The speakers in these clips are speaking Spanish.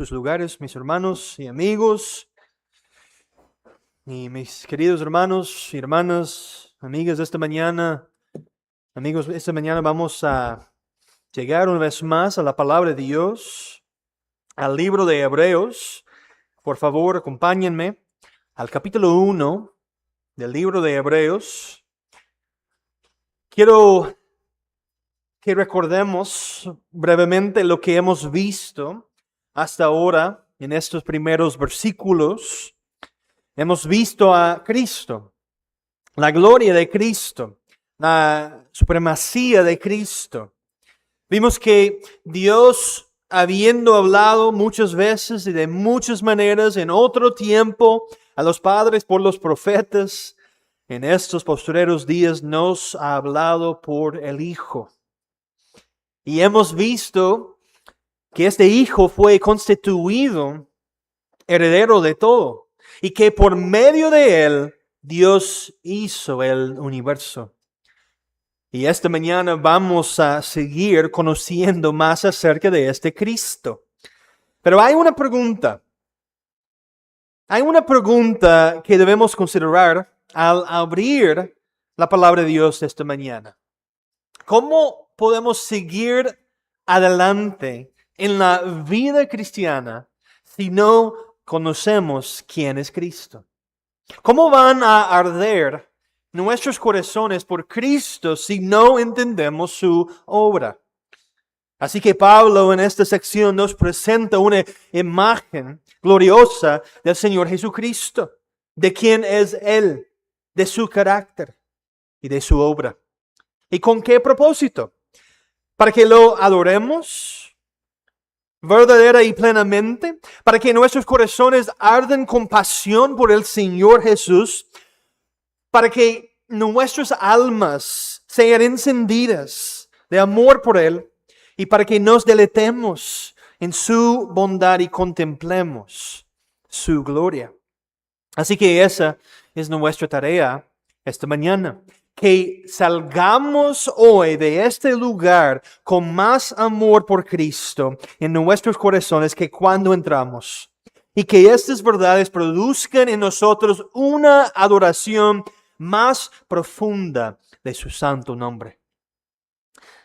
sus lugares, mis hermanos y amigos, y mis queridos hermanos y hermanas, amigas de esta mañana. Amigos, esta mañana vamos a llegar una vez más a la palabra de Dios, al libro de Hebreos. Por favor, acompáñenme al capítulo 1 del libro de Hebreos. Quiero que recordemos brevemente lo que hemos visto hasta ahora en estos primeros versículos. Hemos visto a Cristo, la gloria de Cristo, la supremacía de Cristo. Vimos que Dios, habiendo hablado muchas veces y de muchas maneras en otro tiempo a los padres por los profetas, en estos postreros días nos ha hablado por el Hijo. Y hemos visto que este Hijo fue constituido heredero de todo y que por medio de Él Dios hizo el universo. Y esta mañana vamos a seguir conociendo más acerca de este Cristo. Pero hay una pregunta. Hay una pregunta que debemos considerar al abrir la palabra de Dios esta mañana. ¿Cómo podemos seguir adelante en la vida cristiana si no conocemos quién es Cristo? ¿Cómo van a arder nuestros corazones por Cristo si no entendemos su obra? Así que Pablo en esta sección nos presenta una imagen gloriosa del Señor Jesucristo, de quién es Él, de su carácter y de su obra. ¿Y con qué propósito? Para que lo adoremos verdadera y plenamente, para que nuestros corazones arden con pasión por el Señor Jesús, para que nuestras almas sean encendidas de amor por Él y para que nos deleitemos en su bondad y contemplemos su gloria. Así que esa es nuestra tarea esta mañana. Que salgamos hoy de este lugar con más amor por Cristo en nuestros corazones que cuando entramos. Y que estas verdades produzcan en nosotros una adoración más profunda de su santo nombre.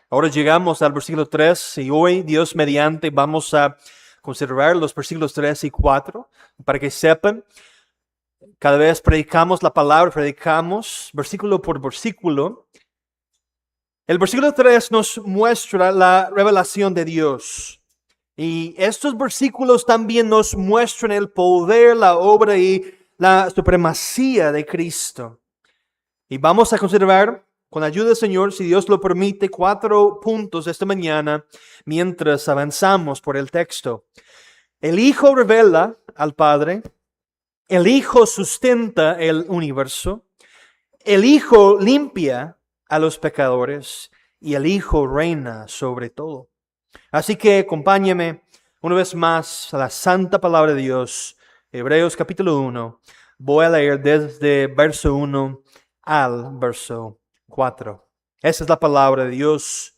Ahora llegamos al versículo 3 y hoy, Dios mediante, vamos a considerar los versículos 3 y 4 para que sepan. Cada vez predicamos la palabra, predicamos versículo por versículo. El versículo 3 nos muestra la revelación de Dios. Y estos versículos también nos muestran el poder, la obra y la supremacía de Cristo. Y vamos a considerar, con la ayuda del Señor, si Dios lo permite, 4 puntos esta mañana mientras avanzamos por el texto. El Hijo revela al Padre. El Hijo sustenta el universo, el Hijo limpia a los pecadores y el Hijo reina sobre todo. Así que acompáñeme una vez más a la santa palabra de Dios, Hebreos capítulo 1. Voy a leer desde verso 1 al verso 4. Esa es la palabra de Dios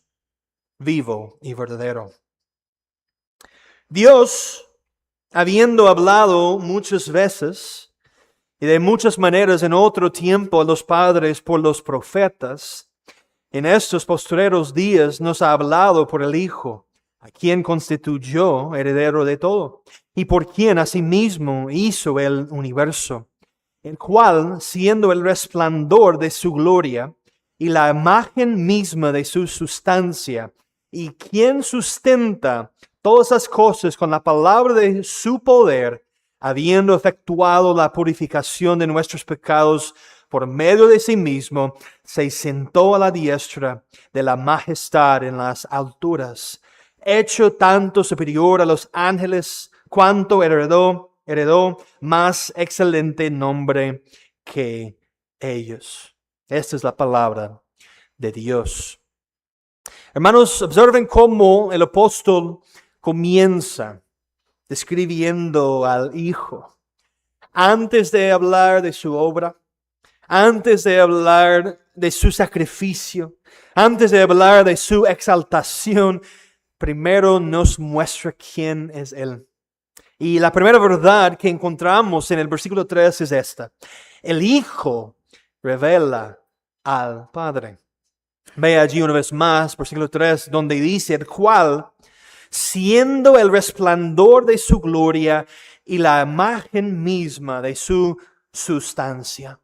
vivo y verdadero. Dios, habiendo hablado muchas veces y de muchas maneras en otro tiempo a los padres por los profetas, en estos postreros días nos ha hablado por el Hijo, a quien constituyó heredero de todo, y por quien asimismo hizo el universo, el cual, siendo el resplandor de su gloria y la imagen misma de su sustancia, y quien sustenta todas las cosas con la palabra de su poder, habiendo efectuado la purificación de nuestros pecados por medio de sí mismo, se sentó a la diestra de la majestad en las alturas, hecho tanto superior a los ángeles, cuanto heredó más excelente nombre que ellos. Esta es la palabra de Dios. Hermanos, observen cómo el apóstol comienza describiendo al Hijo. Antes de hablar de su obra, antes de hablar de su sacrificio, antes de hablar de su exaltación, primero nos muestra quién es Él. Y la primera verdad que encontramos en el versículo 3 es esta. El Hijo revela al Padre. Ve allí una vez más, versículo 3, donde dice, el cual, siendo el resplandor de su gloria y la imagen misma de su sustancia.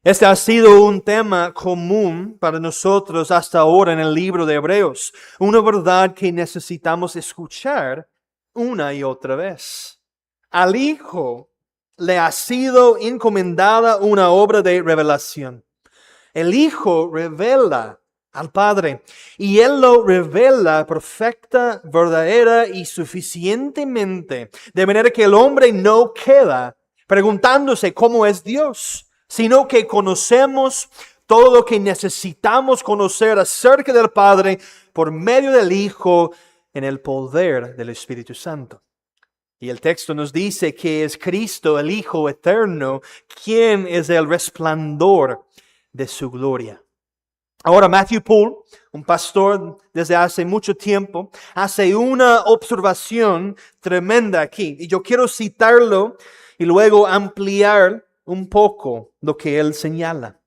Este ha sido un tema común para nosotros hasta ahora en el libro de Hebreos, una verdad que necesitamos escuchar una y otra vez. Al Hijo le ha sido encomendada una obra de revelación. El Hijo revela al Padre y Él lo revela perfecta, verdadera y suficientemente, de manera que el hombre no queda preguntándose cómo es Dios, sino que conocemos todo lo que necesitamos conocer acerca del Padre por medio del Hijo en el poder del Espíritu Santo. Y el texto nos dice que es Cristo, el Hijo eterno, quien es el resplandor de su gloria. Ahora Matthew Poole, un pastor desde hace mucho tiempo, hace una observación tremenda aquí. Y yo quiero citarlo y luego ampliar un poco lo que él señala.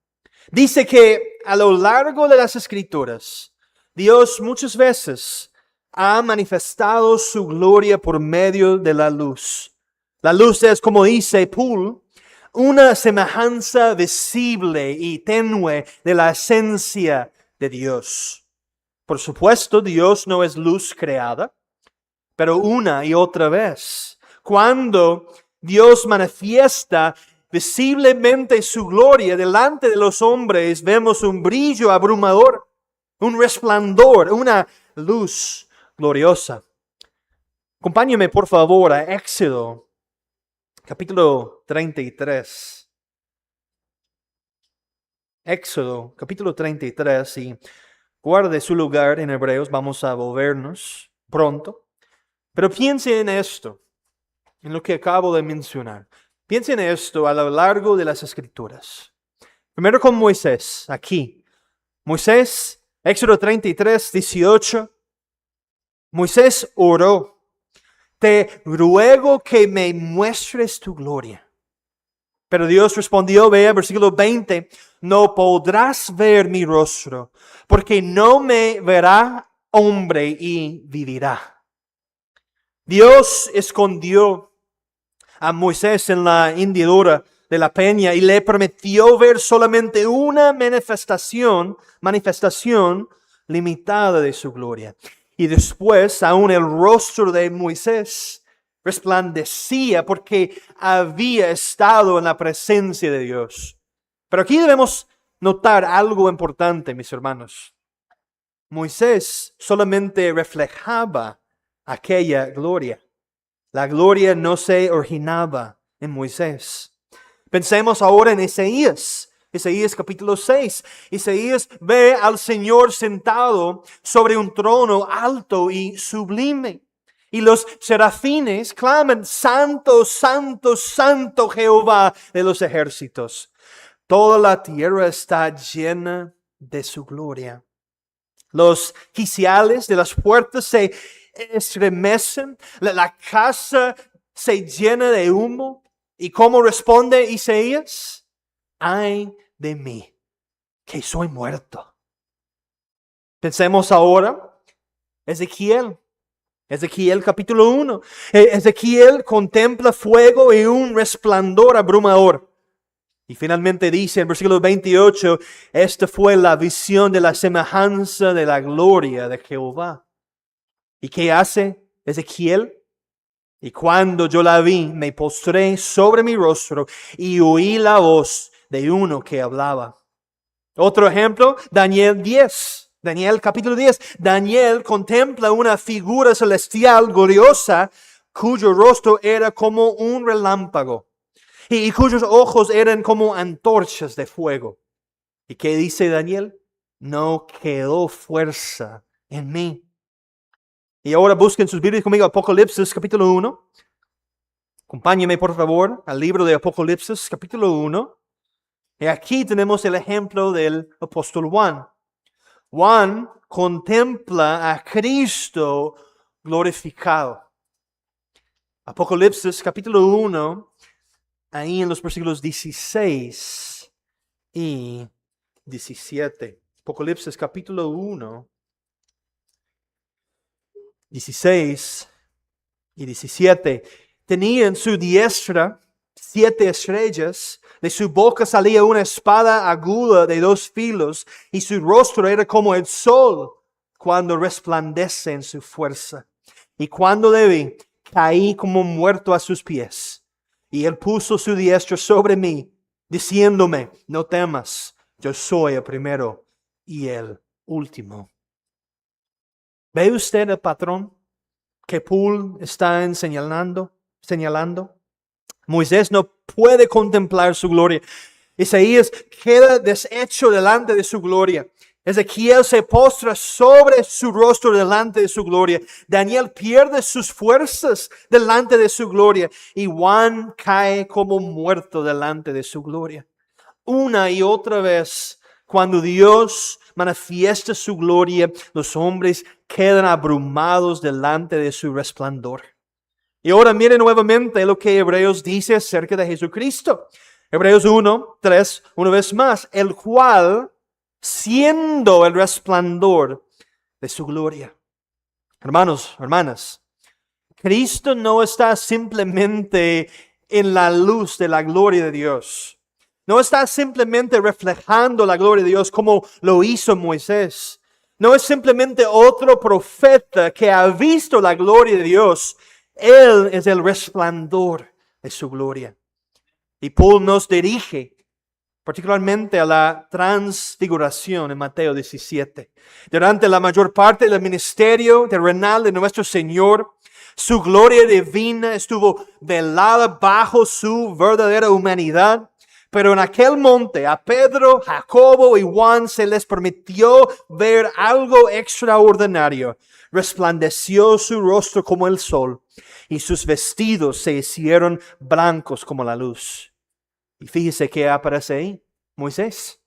Dice que a lo largo de las Escrituras, Dios muchas veces ha manifestado su gloria por medio de la luz. La luz es, como dice Poole, una semejanza visible y tenue de la esencia de Dios. Por supuesto, Dios no es luz creada, pero una y otra vez, cuando Dios manifiesta visiblemente su gloria delante de los hombres, vemos un brillo abrumador, un resplandor, una luz gloriosa. Acompáñame por favor a Éxodo, capítulo 33. Éxodo, capítulo 33, y guarde su lugar en Hebreos, vamos a volvernos pronto. Pero piense en esto, en lo que acabo de mencionar. Piense en esto a lo largo de las Escrituras. Primero con Moisés, aquí. Moisés, Éxodo 33, 18. Moisés oró: te ruego que me muestres tu gloria. Pero Dios respondió, vea, versículo 20, no podrás ver mi rostro, porque no me verá hombre y vivirá. Dios escondió a Moisés en la hendidura de la peña y le permitió ver solamente una manifestación limitada de su gloria. Y después, aún el rostro de Moisés resplandecía porque había estado en la presencia de Dios. Pero aquí debemos notar algo importante, mis hermanos. Moisés solamente reflejaba aquella gloria. La gloria no se originaba en Moisés. Pensemos ahora en Isaías. Isaías capítulo 6. Isaías ve al Señor sentado sobre un trono alto y sublime. Y los serafines claman, Santo, Santo, Santo Jehová de los ejércitos. Toda la tierra está llena de su gloria. Los quiciales de las puertas se estremecen, la casa se llena de humo. ¿Y cómo responde Isaías? Ay de mí, que soy muerto. Pensemos ahora, Ezequiel capítulo 1. Ezequiel contempla fuego y un resplandor abrumador. Y finalmente dice en versículo 28, esta fue la visión de la semejanza de la gloria de Jehová. ¿Y qué hace Ezequiel? Y cuando yo la vi, me postré sobre mi rostro y oí la voz de uno que hablaba. Otro ejemplo, Daniel capítulo 10. Daniel contempla una figura celestial gloriosa cuyo rostro era como un relámpago y cuyos ojos eran como antorchas de fuego. ¿Y qué dice Daniel? No quedó fuerza en mí. Y ahora busquen sus Biblias conmigo Apocalipsis capítulo 1. Acompáñenme por favor al libro de Apocalipsis capítulo 1. Y aquí tenemos el ejemplo del apóstol Juan. Juan contempla a Cristo glorificado. Apocalipsis capítulo 1, ahí en los versículos 16 y 17. Apocalipsis capítulo 1, 16 y 17. Tenía en su diestra 7 estrellas, de su boca salía una espada aguda de 2 filos, y su rostro era como el sol cuando resplandece en su fuerza. Y cuando le vi, caí como muerto a sus pies. Y él puso su diestra sobre mí, diciéndome, no temas, yo soy el primero y el último. ¿Ve usted el patrón que Paul está señalando? Moisés no puede contemplar su gloria. Isaías queda deshecho delante de su gloria. Ezequiel se postra sobre su rostro delante de su gloria. Daniel pierde sus fuerzas delante de su gloria. Y Juan cae como muerto delante de su gloria. Una y otra vez, cuando Dios manifiesta su gloria, los hombres quedan abrumados delante de su resplandor. Y ahora miren nuevamente lo que Hebreos dice acerca de Jesucristo. Hebreos 1, 3, una vez más, el cual, siendo el resplandor de su gloria. Hermanos, hermanas, Cristo no está simplemente en la luz de la gloria de Dios. No está simplemente reflejando la gloria de Dios como lo hizo Moisés. No es simplemente otro profeta que ha visto la gloria de Dios. Él es el resplandor de su gloria. Y Paul nos dirige particularmente a la transfiguración en Mateo 17. Durante la mayor parte del ministerio terrenal de nuestro Señor, su gloria divina estuvo velada bajo su verdadera humanidad. Pero en aquel monte a Pedro, Jacobo y Juan se les permitió ver algo extraordinario. Resplandeció su rostro como el sol y sus vestidos se hicieron blancos como la luz. Y fíjese que aparece ahí, Moisés.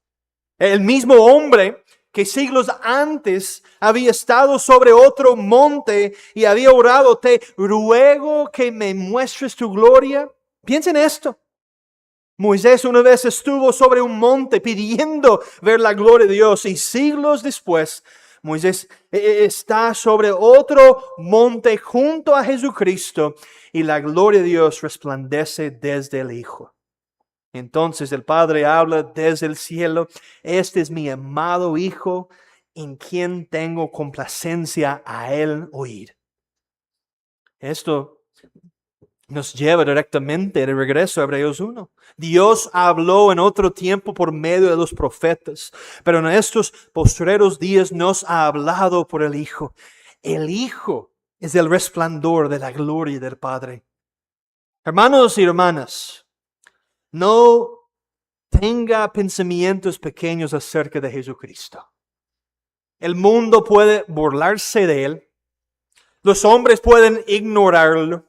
El mismo hombre que siglos antes había estado sobre otro monte y había orado, te ruego que me muestres tu gloria. Piensen esto. Moisés una vez estuvo sobre un monte pidiendo ver la gloria de Dios y siglos después Moisés está sobre otro monte junto a Jesucristo y la gloria de Dios resplandece desde el Hijo. Entonces el Padre habla desde el cielo, este es mi amado Hijo en quien tengo complacencia a él oír. Esto nos lleva directamente de regreso a Hebreos 1. Dios habló en otro tiempo por medio de los profetas, pero en estos postreros días nos ha hablado por el Hijo. El Hijo es el resplandor de la gloria del Padre. Hermanos y hermanas, no tenga pensamientos pequeños acerca de Jesucristo. El mundo puede burlarse de Él. Los hombres pueden ignorarlo.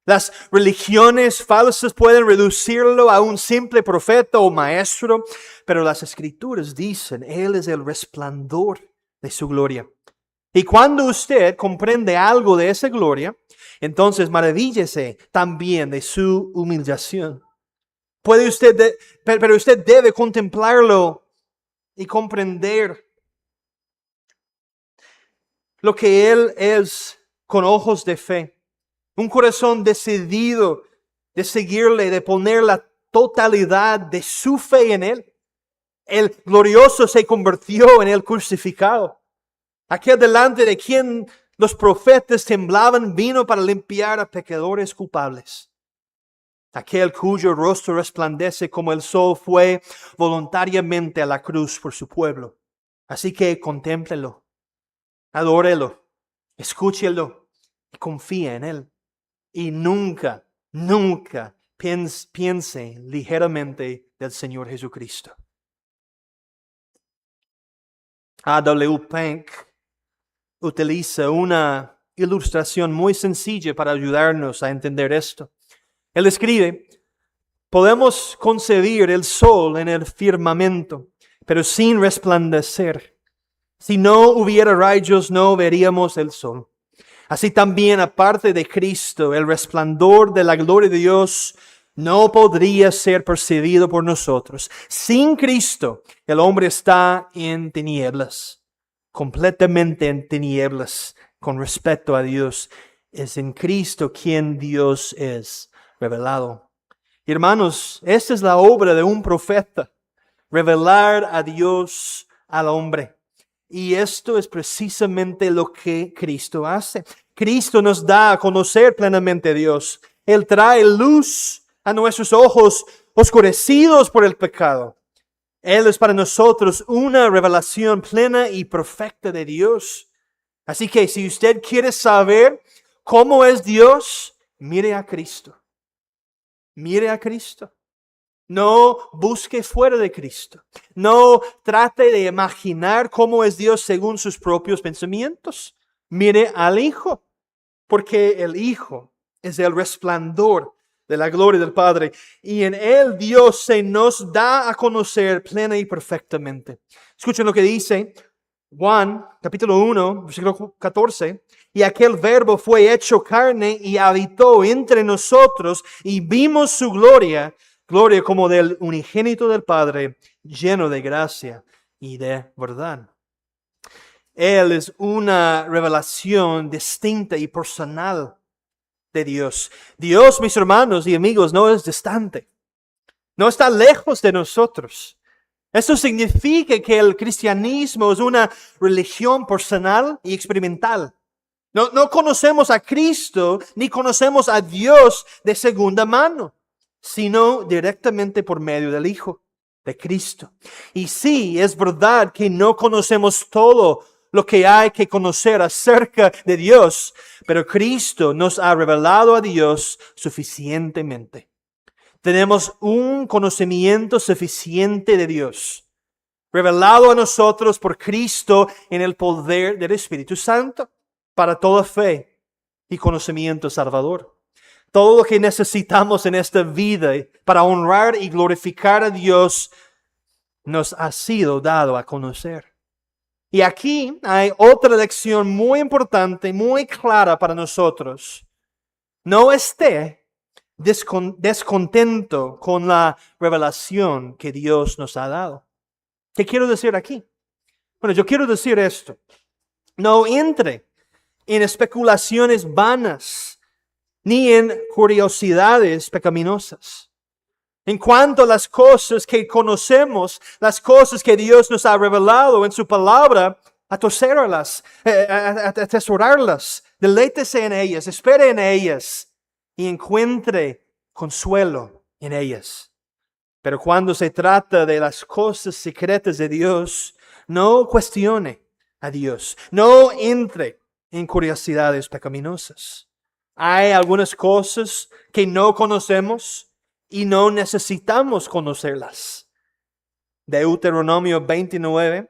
Las religiones falsas pueden reducirlo a un simple profeta o maestro, pero las Escrituras dicen, Él es el resplandor de su gloria. Y cuando usted comprende algo de esa gloria, entonces maravíllese también de su humillación. Pero usted debe contemplarlo y comprender lo que Él es con ojos de fe. Un corazón decidido de seguirle, de poner la totalidad de su fe en Él. El glorioso se convirtió en el crucificado. Aquel delante de quien los profetas temblaban vino para limpiar a pecadores culpables. Aquel cuyo rostro resplandece como el sol fue voluntariamente a la cruz por su pueblo. Así que contémplelo, adórelo, escúchelo y confía en Él. Y nunca piense ligeramente del Señor Jesucristo. A.W. Pink utiliza una ilustración muy sencilla para ayudarnos a entender esto. Él escribe, podemos concebir el sol en el firmamento, pero sin resplandecer. Si no hubiera rayos, no veríamos el sol. Así también, aparte de Cristo, el resplandor de la gloria de Dios no podría ser percibido por nosotros. Sin Cristo, el hombre está en tinieblas, completamente en tinieblas con respecto a Dios. Es en Cristo quien Dios es revelado. Hermanos, esta es la obra de un profeta, revelar a Dios al hombre. Y esto es precisamente lo que Cristo hace. Cristo nos da a conocer plenamente a Dios. Él trae luz a nuestros ojos oscurecidos por el pecado. Él es para nosotros una revelación plena y perfecta de Dios. Así que si usted quiere saber cómo es Dios, mire a Cristo. Mire a Cristo. No busque fuera de Cristo. No trate de imaginar cómo es Dios según sus propios pensamientos. Mire al Hijo, porque el Hijo es el resplandor de la gloria del Padre. Y en Él Dios se nos da a conocer plena y perfectamente. Escuchen lo que dice Juan, capítulo 1, versículo 14. Y aquel verbo fue hecho carne y habitó entre nosotros y vimos su gloria. Gloria como del unigénito del Padre, lleno de gracia y de verdad. Él es una revelación distinta y personal de Dios. Dios, mis hermanos y amigos, no es distante. No está lejos de nosotros. Esto significa que el cristianismo es una religión personal y experimental. No conocemos a Cristo ni conocemos a Dios de segunda mano, sino directamente por medio del Hijo de Cristo. Y sí, es verdad que no conocemos todo lo que hay que conocer acerca de Dios, pero Cristo nos ha revelado a Dios suficientemente. Tenemos un conocimiento suficiente de Dios, revelado a nosotros por Cristo en el poder del Espíritu Santo, para toda fe y conocimiento salvador. Todo lo que necesitamos en esta vida para honrar y glorificar a Dios nos ha sido dado a conocer. Y aquí hay otra lección muy importante, muy clara para nosotros. No esté descontento con la revelación que Dios nos ha dado. ¿Qué quiero decir aquí? Bueno, yo quiero decir esto. No entre en especulaciones vanas ni en curiosidades pecaminosas. En cuanto a las cosas que conocemos, las cosas que Dios nos ha revelado en su palabra, atesorarlas, deleítese en ellas, espere en ellas y encuentre consuelo en ellas. Pero cuando se trata de las cosas secretas de Dios, no cuestione a Dios, no entre en curiosidades pecaminosas. Hay algunas cosas que no conocemos y no necesitamos conocerlas. Deuteronomio 29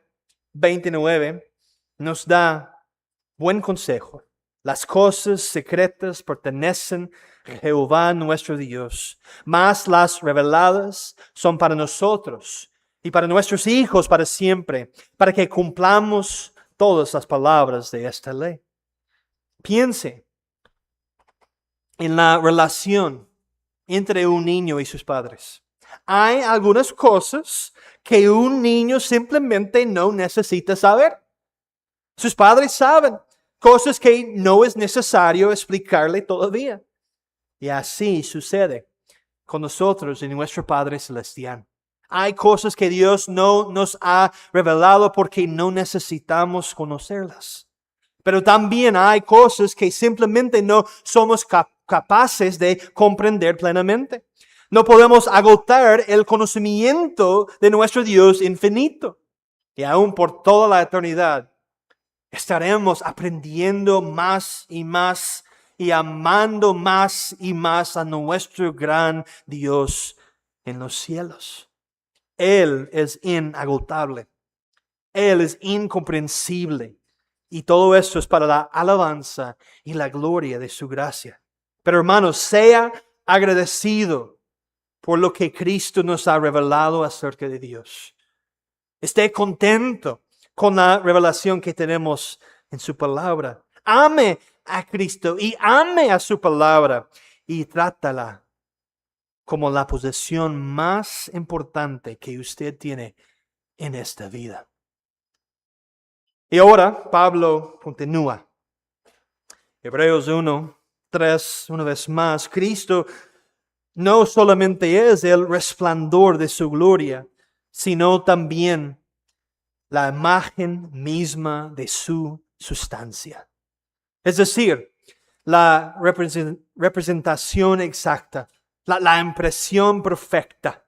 nos da buen consejo. Las cosas secretas pertenecen a Jehová nuestro Dios, mas las reveladas son para nosotros y para nuestros hijos para siempre, para que cumplamos todas las palabras de esta ley. Piense en la relación entre un niño y sus padres. Hay algunas cosas que un niño simplemente no necesita saber. Sus padres saben cosas que no es necesario explicarle todavía. Y así sucede con nosotros y nuestro Padre Celestial. Hay cosas que Dios no nos ha revelado porque no necesitamos conocerlas. Pero también hay cosas que simplemente no somos capaces de comprender plenamente. No podemos agotar el conocimiento de nuestro Dios infinito. Y aún por toda la eternidad estaremos aprendiendo más y amando más y más a nuestro gran Dios en los cielos. Él es inagotable. Él es incomprensible. Y todo esto es para la alabanza y la gloria de su gracia. Pero hermanos, sea agradecido por lo que Cristo nos ha revelado acerca de Dios. Esté contento con la revelación que tenemos en su palabra. Ame a Cristo y ame a su palabra y trátala como la posesión más importante que usted tiene en esta vida. Y ahora Pablo continúa. Hebreos 1:3, una vez más, Cristo no solamente es el resplandor de su gloria, sino también la imagen misma de su sustancia. Es decir, la representación exacta, la impresión perfecta.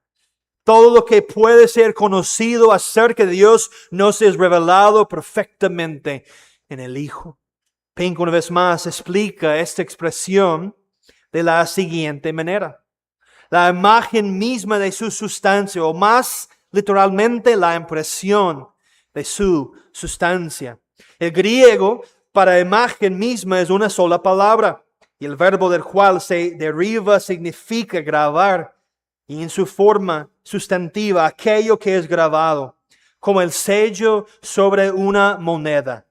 Todo lo que puede ser conocido acerca de Dios nos es revelado perfectamente en el Hijo. Pink una vez más explica esta expresión de la siguiente manera. La imagen misma de su sustancia, o más literalmente la impresión de su sustancia. El griego para imagen misma es una sola palabra, y el verbo del cual se deriva significa grabar, y en su forma sustantiva, aquello que es grabado, como el sello sobre una moneda.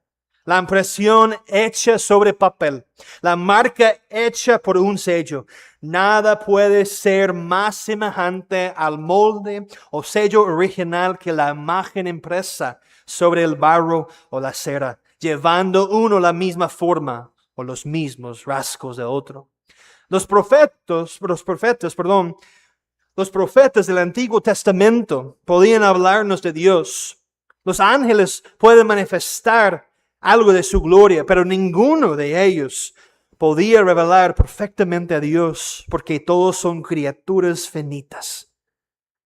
La impresión hecha sobre papel, la marca hecha por un sello. Nada puede ser más semejante al molde o sello original que la imagen impresa sobre el barro o la cera, llevando uno la misma forma o los mismos rasgos de otro. Los profetas del Antiguo Testamento podían hablarnos de Dios. Los ángeles pueden manifestar algo de su gloria, pero ninguno de ellos podía revelar perfectamente a Dios, porque todos son criaturas finitas.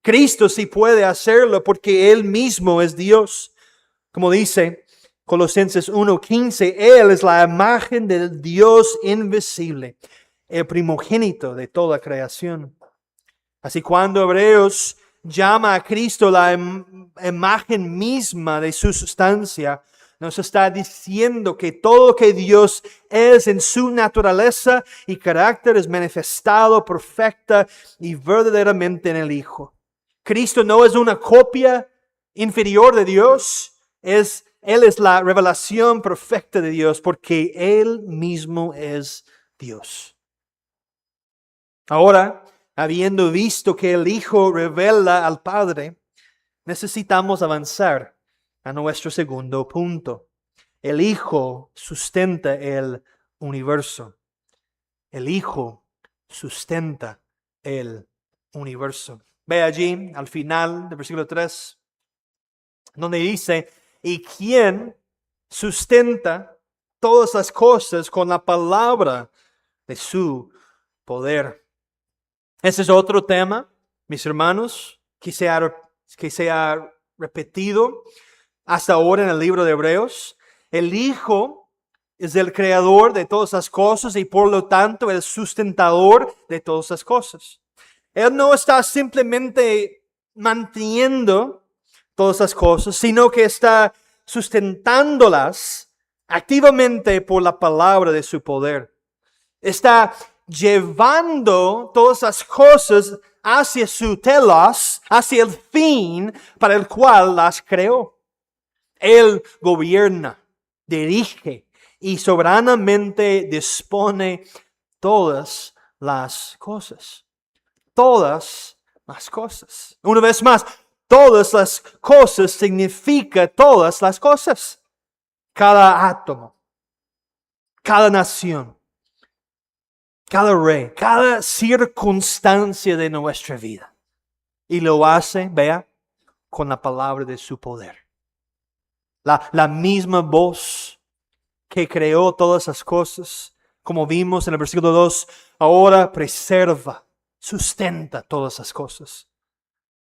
Cristo sí puede hacerlo porque Él mismo es Dios. Como dice Colosenses 1:15, Él es la imagen del Dios invisible, el primogénito de toda creación. Así cuando Hebreos llama a Cristo la imagen misma de su sustancia, nos está diciendo que todo lo que Dios es en su naturaleza y carácter es manifestado perfecta y verdaderamente en el Hijo. Cristo no es una copia inferior de Dios, Él es la revelación perfecta de Dios porque Él mismo es Dios. Ahora, habiendo visto que el Hijo revela al Padre, necesitamos avanzar a nuestro segundo punto. El Hijo sustenta el universo. El Hijo sustenta el universo. Ve allí al final del versículo 3, donde dice, ¿y quién sustenta todas las cosas con la palabra de su poder? Ese es otro tema, mis hermanos, que se ha repetido hasta ahora en el libro de Hebreos. El Hijo es el creador de todas las cosas y por lo tanto el sustentador de todas las cosas. Él no está simplemente manteniendo todas las cosas, sino que está sustentándolas activamente por la palabra de su poder. Está llevando todas las cosas hacia su telos, hacia el fin para el cual las creó. Él gobierna, dirige y soberanamente dispone todas las cosas. Todas las cosas. Una vez más, todas las cosas significa todas las cosas. Cada átomo, cada nación, cada rey, cada circunstancia de nuestra vida. Y lo hace, vea, con la palabra de su poder. La misma voz que creó todas las cosas, como vimos en el versículo 2, ahora preserva, sustenta todas las cosas.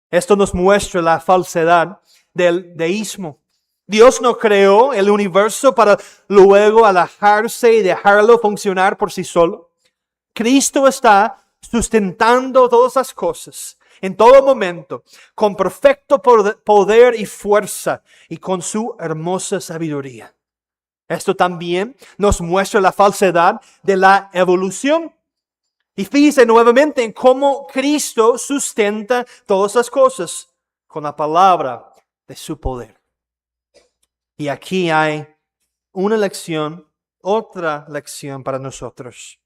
Esto nos muestra la falsedad del deísmo. Dios no creó el universo para luego alejarse y dejarlo funcionar por sí solo. Cristo está sustentando todas las cosas en todo momento, con perfecto poder y fuerza y con su hermosa sabiduría. Esto también nos muestra la falsedad de la evolución. Y fíjese nuevamente en cómo Cristo sustenta todas las cosas con la palabra de su poder. Y aquí hay una lección otra lección para nosotros.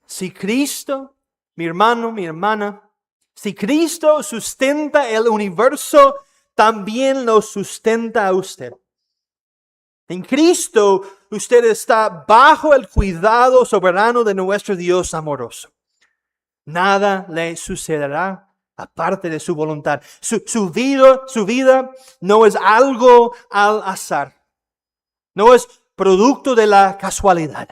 Si Cristo, mi hermano, mi hermana, si Cristo sustenta el universo, también lo sustenta a usted. En Cristo, usted está bajo el cuidado soberano de nuestro Dios amoroso. Nada le sucederá aparte de su voluntad. Su vida no es algo al azar. No es producto de la casualidad.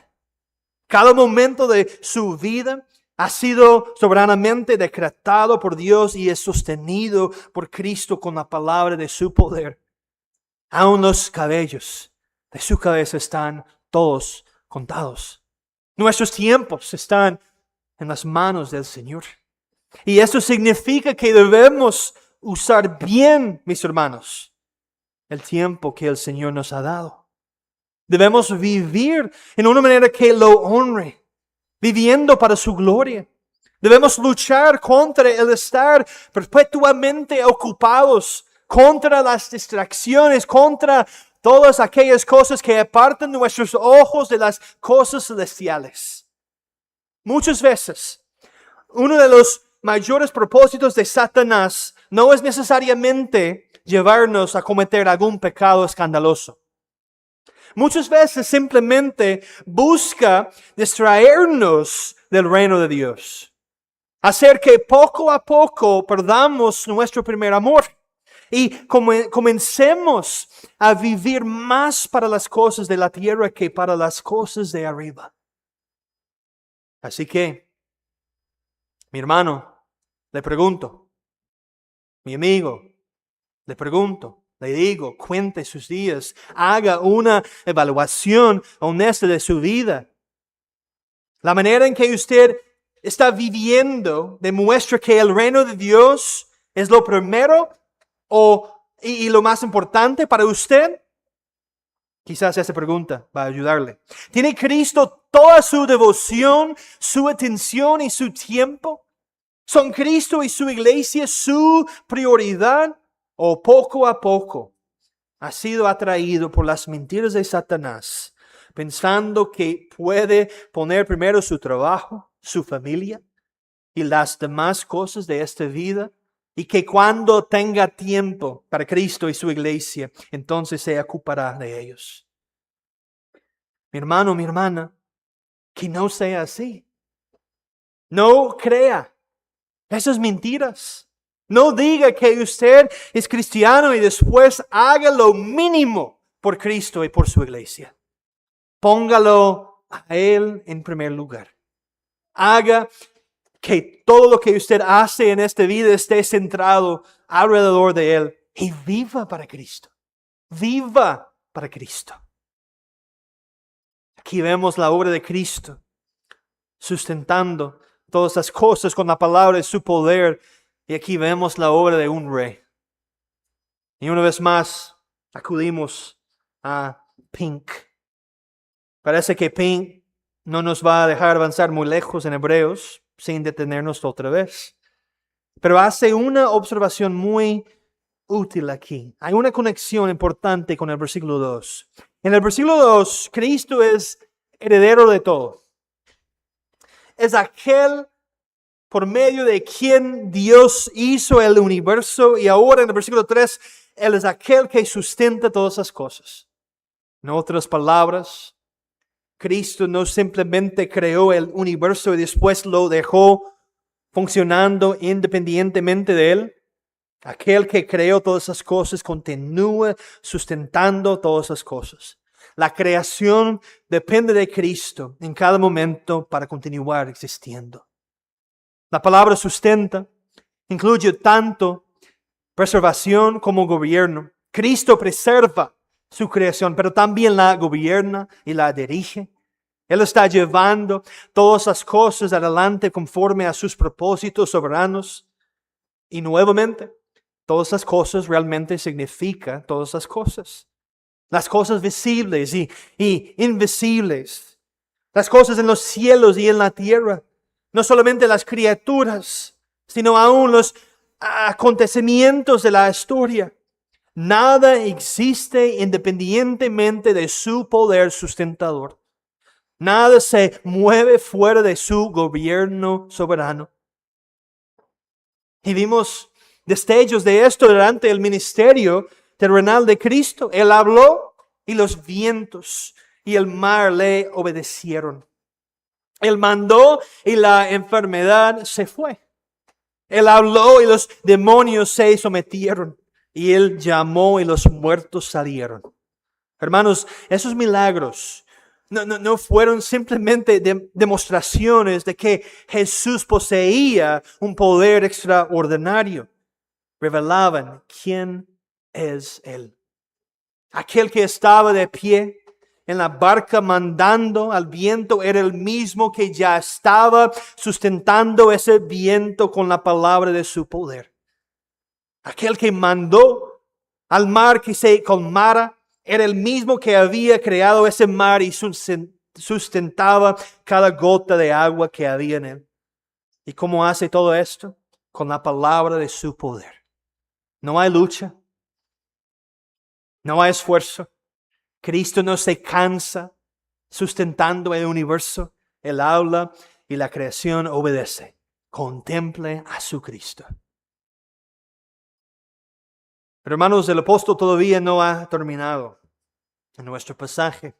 Cada momento de su vida ha sido soberanamente decretado por Dios y es sostenido por Cristo con la palabra de su poder. Aún los cabellos de su cabeza están todos contados. Nuestros tiempos están en las manos del Señor. Y esto significa que debemos usar bien, mis hermanos, el tiempo que el Señor nos ha dado. Debemos vivir en una manera que lo honre, viviendo para su gloria. Debemos luchar contra el estar perpetuamente ocupados, contra las distracciones, contra todas aquellas cosas que apartan nuestros ojos de las cosas celestiales. Muchas veces, uno de los mayores propósitos de Satanás no es necesariamente llevarnos a cometer algún pecado escandaloso. Muchas veces simplemente busca distraernos del reino de Dios. Hacer que poco a poco perdamos nuestro primer amor. Y comencemos a vivir más para las cosas de la tierra que para las cosas de arriba. Así que, mi hermano, le pregunto, mi amigo, le pregunto, le digo, cuente sus días, haga una evaluación honesta de su vida. La manera en que usted está viviendo demuestra que el reino de Dios es lo primero y lo más importante para usted. Quizás esa pregunta va a ayudarle. ¿Tiene Cristo toda su devoción, su atención y su tiempo? ¿Son Cristo y su iglesia su prioridad? ¿O poco a poco ha sido atraído por las mentiras de Satanás, pensando que puede poner primero su trabajo, su familia y las demás cosas de esta vida? Y que cuando tenga tiempo para Cristo y su iglesia, entonces se ocupará de ellos. Mi hermano, mi hermana, que no sea así. No crea esas mentiras. No diga que usted es cristiano y después haga lo mínimo por Cristo y por su iglesia. Póngalo a Él en primer lugar. Haga que todo lo que usted hace en esta vida esté centrado alrededor de Él. Y viva para Cristo. Viva para Cristo. Aquí vemos la obra de Cristo, sustentando todas las cosas con la palabra de su poder. Y aquí vemos la obra de un rey. Y una vez más, acudimos a Pink. Parece que Pink no nos va a dejar avanzar muy lejos en Hebreos, sin detenernos otra vez. Pero hace una observación muy útil aquí. Hay una conexión importante con el versículo 2. En el versículo 2, Cristo es heredero de todo. Es aquel por medio de quien Dios hizo el universo. Y ahora en el versículo 3, Él es aquel que sustenta todas esas cosas. En otras palabras, Cristo no simplemente creó el universo y después lo dejó funcionando independientemente de Él. Aquel que creó todas esas cosas continúa sustentando todas esas cosas. La creación depende de Cristo en cada momento para continuar existiendo. La palabra sustenta incluye tanto preservación como gobierno. Cristo preserva su creación, pero también la gobierna y la dirige. Él está llevando todas las cosas adelante conforme a sus propósitos soberanos. Y nuevamente, todas las cosas realmente significan todas las cosas. Las cosas visibles y invisibles. Las cosas en los cielos y en la tierra. No solamente las criaturas, sino aún los acontecimientos de la historia. Nada existe independientemente de su poder sustentador. Nada se mueve fuera de su gobierno soberano. Y vimos destellos de esto durante el ministerio terrenal de Cristo. Él habló y los vientos y el mar le obedecieron. Él mandó y la enfermedad se fue. Él habló y los demonios se sometieron. Y Él llamó y los muertos salieron. Hermanos, esos milagros no fueron simplemente demostraciones de que Jesús poseía un poder extraordinario. Revelaban quién es Él. Aquel que estaba de pie en la barca mandando al viento era el mismo que ya estaba sustentando ese viento con la palabra de su poder. Aquel que mandó al mar que se calmara era el mismo que había creado ese mar y sustentaba cada gota de agua que había en él. ¿Y cómo hace todo esto? Con la palabra de su poder. No hay lucha. No hay esfuerzo. Cristo no se cansa sustentando el universo. Él habla y la creación obedece. Contemple a su Cristo. Pero hermanos, el apóstol todavía no ha terminado en nuestro pasaje.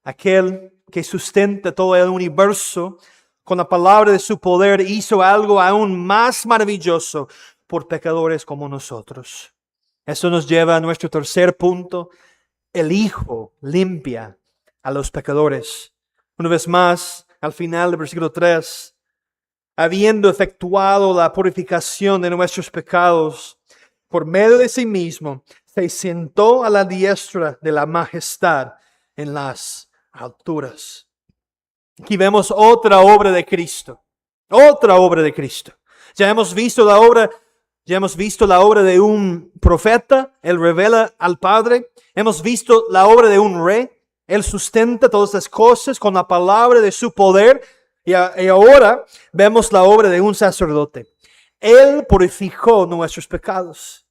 Aquel que sustenta todo el universo con la palabra de su poder hizo algo aún más maravilloso por pecadores como nosotros. Eso nos lleva a nuestro tercer punto. El Hijo limpia a los pecadores. Una vez más, al final del versículo 3, habiendo efectuado la purificación de nuestros pecados, por medio de sí mismo, se sentó a la diestra de la majestad en las alturas. Aquí vemos otra obra de Cristo. Otra obra de Cristo. Ya hemos visto la obra de un profeta. Él revela al Padre. Hemos visto la obra de un rey. Él sustenta todas las cosas con la palabra de su poder. Y ahora vemos la obra de un sacerdote. Él purificó nuestros pecados.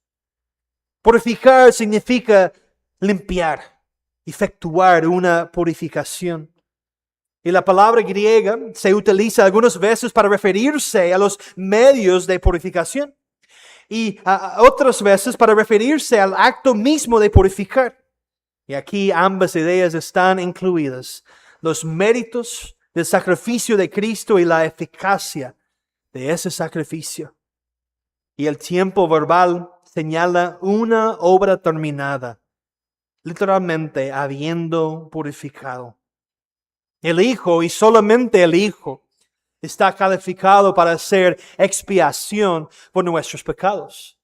Purificar significa limpiar, efectuar una purificación. Y la palabra griega se utiliza algunas veces para referirse a los medios de purificación y otras veces para referirse al acto mismo de purificar. Y aquí ambas ideas están incluidas. Los méritos del sacrificio de Cristo y la eficacia de ese sacrificio. Y el tiempo verbal señala una obra terminada, literalmente habiendo purificado. El Hijo, y solamente el Hijo, está calificado para hacer expiación por nuestros pecados.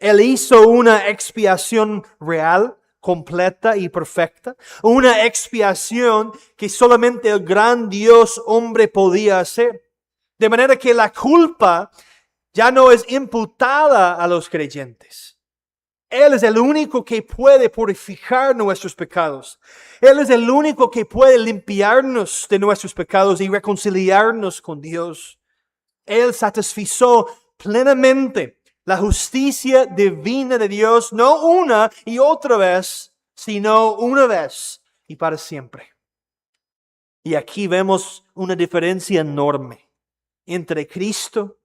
Él hizo una expiación real, completa y perfecta. Una expiación que solamente el gran Dios hombre podía hacer. De manera que la culpa ya no es imputada a los creyentes. Él es el único que puede purificar nuestros pecados. Él es el único que puede limpiarnos de nuestros pecados y reconciliarnos con Dios. Él satisfizo plenamente la justicia divina de Dios, no una y otra vez, sino una vez y para siempre. Y aquí vemos una diferencia enorme entre Cristo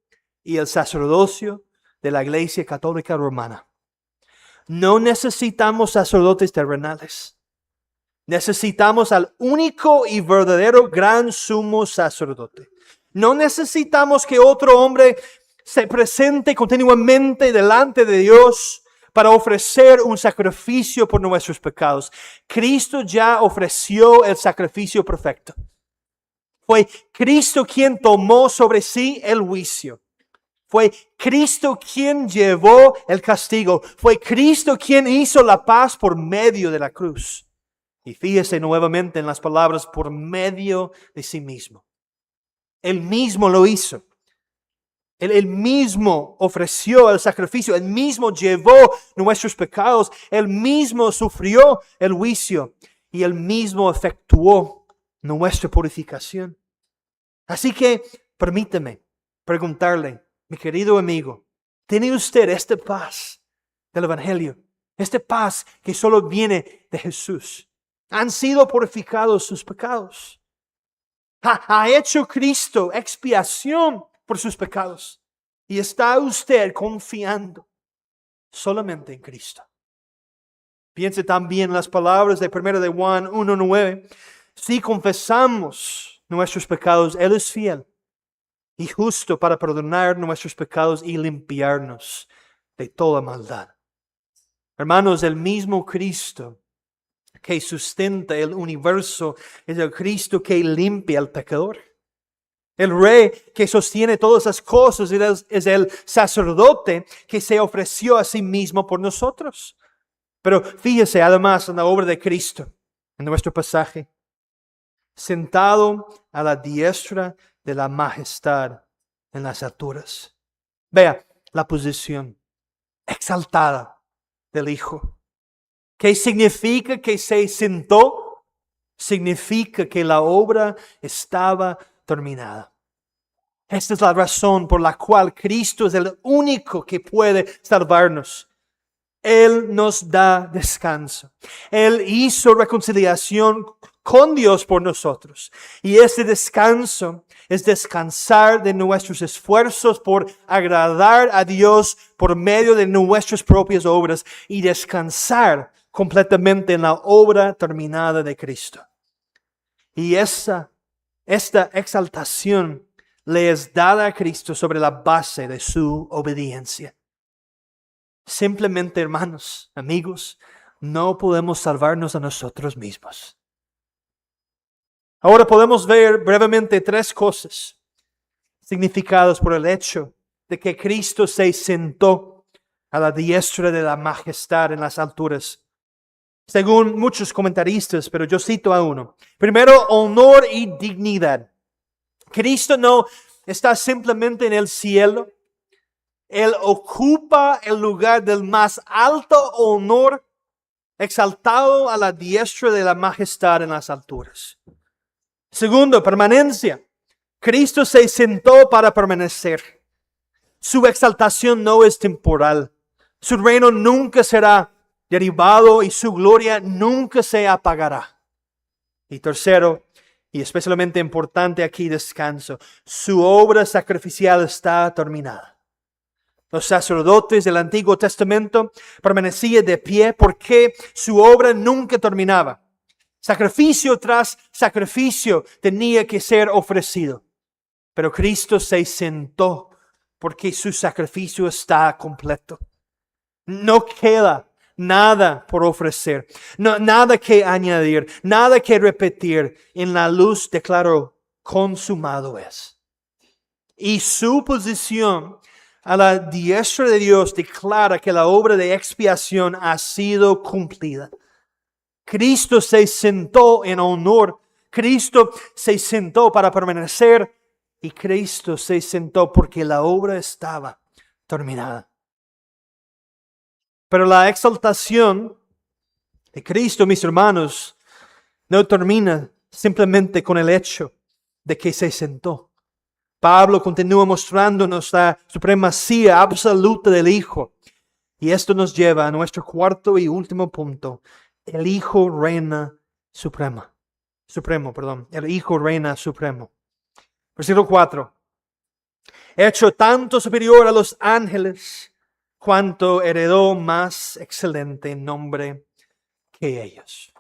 y el sacerdocio de la Iglesia Católica Romana. No necesitamos sacerdotes terrenales. Necesitamos al único y verdadero gran sumo sacerdote. No necesitamos que otro hombre se presente continuamente delante de Dios para ofrecer un sacrificio por nuestros pecados. Cristo ya ofreció el sacrificio perfecto. Fue Cristo quien tomó sobre sí el juicio. Fue Cristo quien llevó el castigo. Fue Cristo quien hizo la paz por medio de la cruz. Y fíjese nuevamente en las palabras, por medio de sí mismo. Él mismo lo hizo. Él mismo ofreció el sacrificio. Él mismo llevó nuestros pecados. Él mismo sufrió el juicio. Y Él mismo efectuó nuestra purificación. Así que permíteme preguntarle, mi querido amigo, ¿tiene usted esta paz del Evangelio? Esta paz que solo viene de Jesús. Han sido purificados sus pecados. Ha hecho Cristo expiación por sus pecados. Y está usted confiando solamente en Cristo. Piense también en las palabras de 1 de Juan 1:9. Si confesamos nuestros pecados, Él es fiel y justo para perdonar nuestros pecados y limpiarnos de toda maldad. Hermanos, el mismo Cristo que sustenta el universo es el Cristo que limpia al pecador. El Rey que sostiene todas las cosas es el sacerdote que se ofreció a sí mismo por nosotros. Pero fíjese además en la obra de Cristo, en nuestro pasaje. Sentado a la diestra de la majestad en las alturas. Vea la posición exaltada del Hijo. ¿Qué significa que se sentó? Significa que la obra estaba terminada. Esta es la razón por la cual Cristo es el único que puede salvarnos. Él nos da descanso. Él hizo reconciliación con Dios por nosotros. Y ese descanso es descansar de nuestros esfuerzos por agradar a Dios por medio de nuestras propias obras y descansar completamente en la obra terminada de Cristo. Y esta exaltación le es dada a Cristo sobre la base de su obediencia. Simplemente, hermanos, amigos, no podemos salvarnos a nosotros mismos. Ahora podemos ver brevemente tres cosas significadas por el hecho de que Cristo se sentó a la diestra de la majestad en las alturas. Según muchos comentaristas, pero yo cito a uno. Primero, honor y dignidad. Cristo no está simplemente en el cielo. Él ocupa el lugar del más alto honor, exaltado a la diestra de la majestad en las alturas. Segundo, permanencia. Cristo se sentó para permanecer. Su exaltación no es temporal. Su reino nunca será derribado y su gloria nunca se apagará. Y tercero, y especialmente importante aquí, descanso. Su obra sacrificial está terminada. Los sacerdotes del Antiguo Testamento permanecían de pie porque su obra nunca terminaba. Sacrificio tras sacrificio tenía que ser ofrecido. Pero Cristo se sentó porque su sacrificio está completo. No queda nada por ofrecer, nada que añadir, nada que repetir. En la luz declaró, consumado es. Y su posición a la diestra de Dios declara que la obra de expiación ha sido cumplida. Cristo se sentó en honor. Cristo se sentó para permanecer. Y Cristo se sentó porque la obra estaba terminada. Pero la exaltación de Cristo, mis hermanos, no termina simplemente con el hecho de que se sentó. Pablo continúa mostrándonos la supremacía absoluta del Hijo. Y esto nos lleva a nuestro cuarto y último punto. El Hijo reina supremo. El Hijo reina supremo. Versículo 4. Hecho tanto superior a los ángeles, cuanto heredó más excelente nombre que ellos.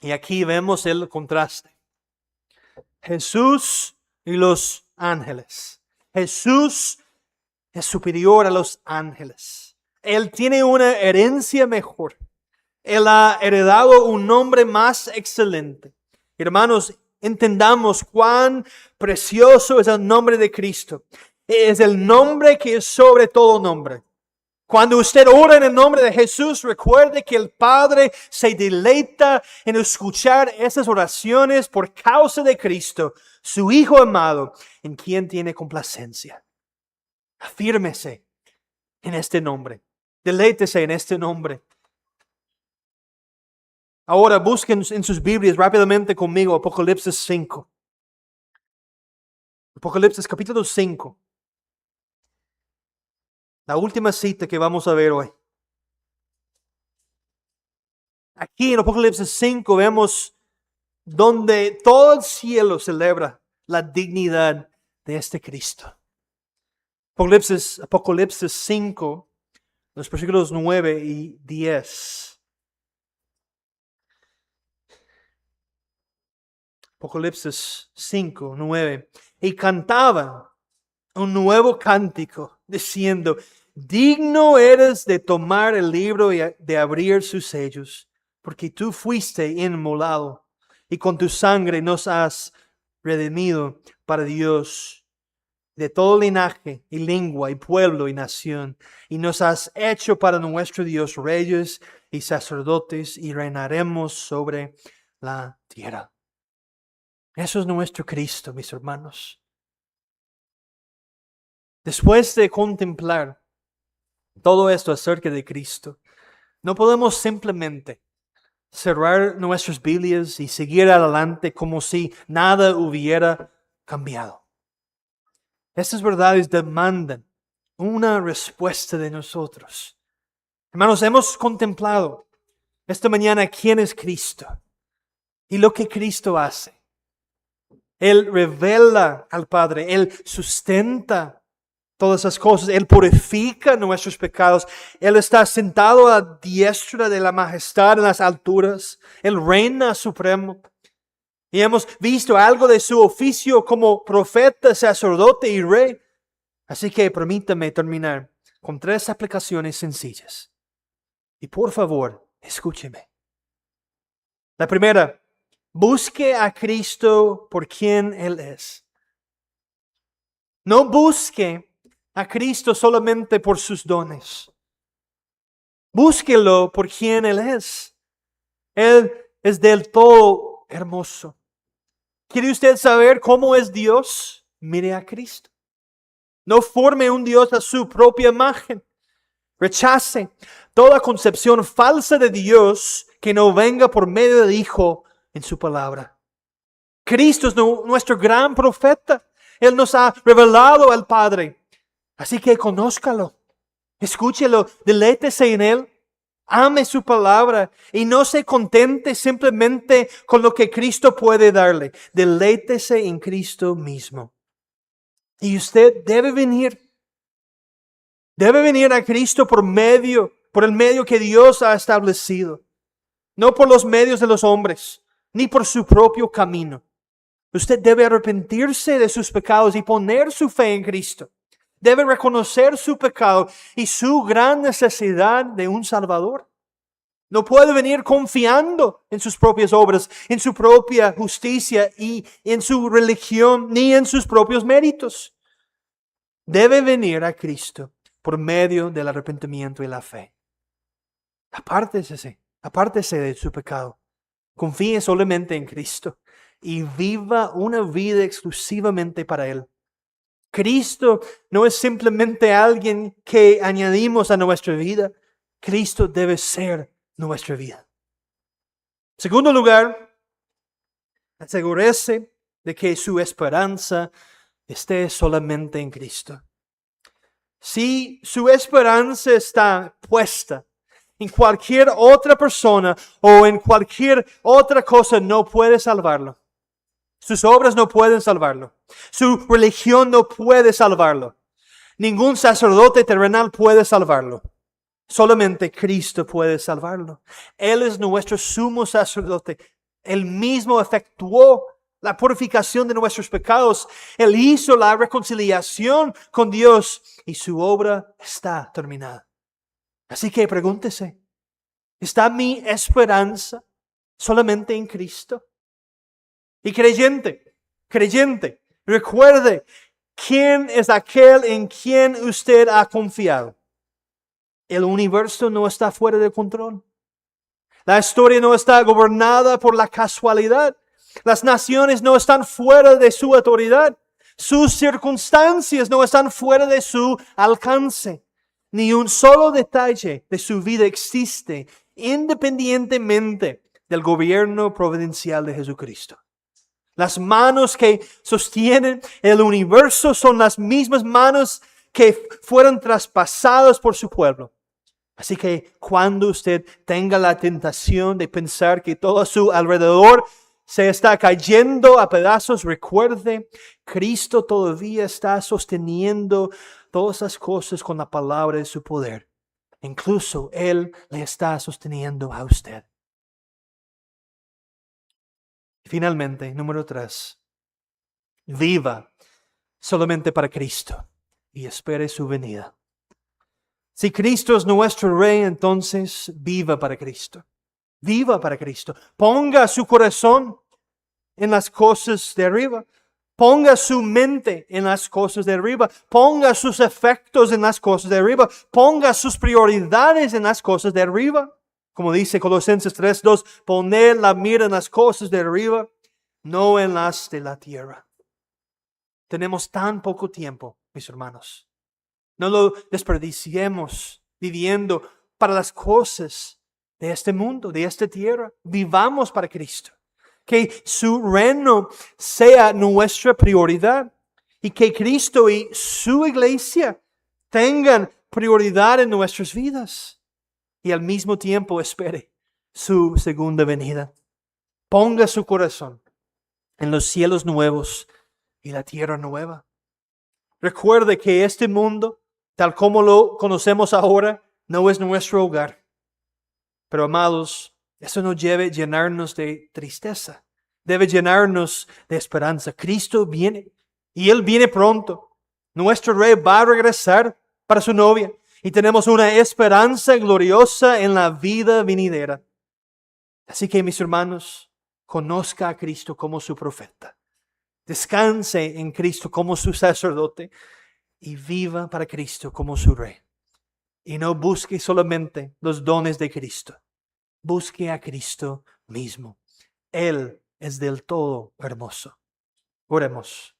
Y aquí vemos el contraste. Jesús y los ángeles. Jesús es superior a los ángeles. Él tiene una herencia mejor. Él ha heredado un nombre más excelente. Hermanos, entendamos cuán precioso es el nombre de Cristo. Es el nombre que es sobre todo nombre. Cuando usted ora en el nombre de Jesús, recuerde que el Padre se deleita en escuchar esas oraciones por causa de Cristo, su Hijo amado, en quien tiene complacencia. Afírmese en este nombre. Deleítese en este nombre. Ahora busquen en sus Biblias rápidamente conmigo Apocalipsis 5. Apocalipsis capítulo 5. La última cita que vamos a ver hoy. Aquí en Apocalipsis 5 vemos donde todo el cielo celebra la dignidad de este Cristo. Apocalipsis 5, los versículos 9 y 10. Apocalipsis 5, 9. Y cantaban un nuevo cántico, diciendo: digno eres de tomar el libro y de abrir sus sellos, porque tú fuiste inmolado, y con tu sangre nos has redimido para Dios de todo linaje y lengua y pueblo y nación, y nos has hecho para nuestro Dios reyes y sacerdotes, y reinaremos sobre la tierra. Eso es nuestro Cristo, mis hermanos. Después de contemplar todo esto acerca de Cristo, no podemos simplemente cerrar nuestras Biblias y seguir adelante como si nada hubiera cambiado. Estas verdades demandan una respuesta de nosotros. Hermanos, hemos contemplado esta mañana quién es Cristo y lo que Cristo hace. Él revela al Padre, Él sustenta todas esas cosas, Él purifica nuestros pecados, Él está sentado a la diestra de la majestad en las alturas, Él reina supremo. Y hemos visto algo de su oficio como profeta, sacerdote y rey. Así que permítame terminar con 3 aplicaciones sencillas. Y por favor, escúcheme. La primera, busque a Cristo por quien Él es. No busque a Cristo solamente por sus dones. Búsquelo por quien Él es. Él es del todo hermoso. ¿Quiere usted saber cómo es Dios? Mire a Cristo. No forme un Dios a su propia imagen. Rechace toda concepción falsa de Dios que no venga por medio del Hijo en su palabra. Cristo es nuestro gran profeta. Él nos ha revelado al Padre. Así que conózcalo, escúchelo, deleítese en Él, ame su palabra y no se contente simplemente con lo que Cristo puede darle. Deleítese en Cristo mismo. Y usted debe venir a Cristo por el medio que Dios ha establecido. No por los medios de los hombres, ni por su propio camino. Usted debe arrepentirse de sus pecados y poner su fe en Cristo. Debe reconocer su pecado y su gran necesidad de un Salvador. No puede venir confiando en sus propias obras, en su propia justicia y en su religión, ni en sus propios méritos. Debe venir a Cristo por medio del arrepentimiento y la fe. Apártese de su pecado. Confíe solamente en Cristo y viva una vida exclusivamente para Él. Cristo no es simplemente alguien que añadimos a nuestra vida. Cristo debe ser nuestra vida. En segundo lugar, asegúrese de que su esperanza esté solamente en Cristo. Si su esperanza está puesta en cualquier otra persona o en cualquier otra cosa, no puede salvarlo. Sus obras no pueden salvarlo. Su religión no puede salvarlo. Ningún sacerdote terrenal puede salvarlo. Solamente Cristo puede salvarlo. Él es nuestro sumo sacerdote. Él mismo efectuó la purificación de nuestros pecados. Él hizo la reconciliación con Dios y su obra está terminada. Así que pregúntese, ¿está mi esperanza solamente en Cristo? Y creyente, recuerde quién es aquel en quien usted ha confiado. El universo no está fuera de control. La historia no está gobernada por la casualidad. Las naciones no están fuera de su autoridad. Sus circunstancias no están fuera de su alcance. Ni un solo detalle de su vida existe independientemente del gobierno providencial de Jesucristo. Las manos que sostienen el universo son las mismas manos que fueron traspasadas por su pueblo. Así que cuando usted tenga la tentación de pensar que todo a su alrededor se está cayendo a pedazos, recuerde, Cristo todavía está sosteniendo todas las cosas con la palabra de su poder. Incluso Él le está sosteniendo a usted. Finalmente, número 3. Viva solamente para Cristo y espere su venida. Si Cristo es nuestro Rey, entonces viva para Cristo. Viva para Cristo. Ponga su corazón en las cosas de arriba. Ponga su mente en las cosas de arriba. Ponga sus efectos en las cosas de arriba. Ponga sus prioridades en las cosas de arriba. Como dice Colosenses 3:2, poner la mira en las cosas de arriba, no en las de la tierra. Tenemos tan poco tiempo, mis hermanos. No lo desperdiciemos viviendo para las cosas de este mundo, de esta tierra. Vivamos para Cristo. Que su reino sea nuestra prioridad y que Cristo y su iglesia tengan prioridad en nuestras vidas. Y al mismo tiempo espere su segunda venida. Ponga su corazón en los cielos nuevos y la tierra nueva. Recuerde que este mundo, tal como lo conocemos ahora, no es nuestro hogar. Pero amados, eso no debe llenarnos de tristeza. Debe llenarnos de esperanza. Cristo viene y Él viene pronto. Nuestro Rey va a regresar para su novia y tenemos una esperanza gloriosa en la vida venidera. Así que, mis hermanos, conozca a Cristo como su profeta. Descanse en Cristo como su sacerdote y viva para Cristo como su Rey. Y no busque solamente los dones de Cristo. Busque a Cristo mismo. Él es del todo hermoso. Oremos.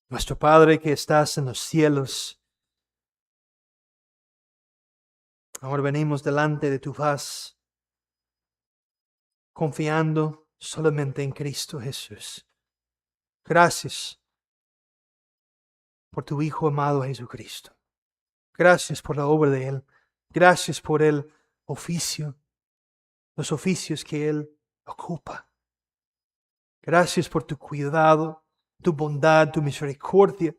Nuestro Padre que estás en los cielos, ahora venimos delante de tu faz, confiando solamente en Cristo Jesús. Gracias por tu Hijo amado Jesucristo. Gracias por la obra de Él. Gracias por el oficio, los oficios que Él ocupa. Gracias por tu cuidado, tu bondad, tu misericordia.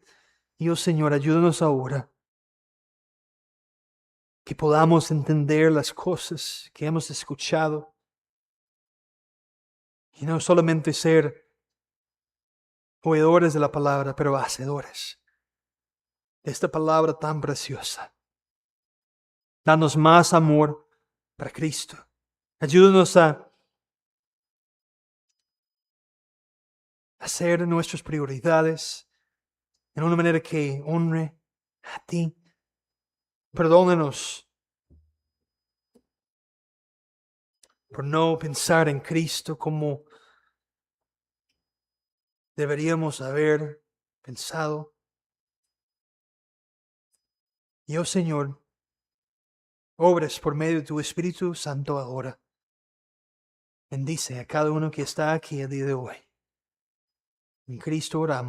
Y oh Señor, ayúdanos ahora que podamos entender las cosas que hemos escuchado y no solamente ser oidores de la palabra, pero hacedores de esta palabra tan preciosa. Danos más amor para Cristo. Ayúdanos a hacer nuestras prioridades en una manera que honre a ti. Perdónanos por no pensar en Cristo como deberíamos haber pensado. Y oh Señor, obres por medio de tu Espíritu Santo ahora. Bendice a cada uno que está aquí el día de hoy. En Cristo oramos.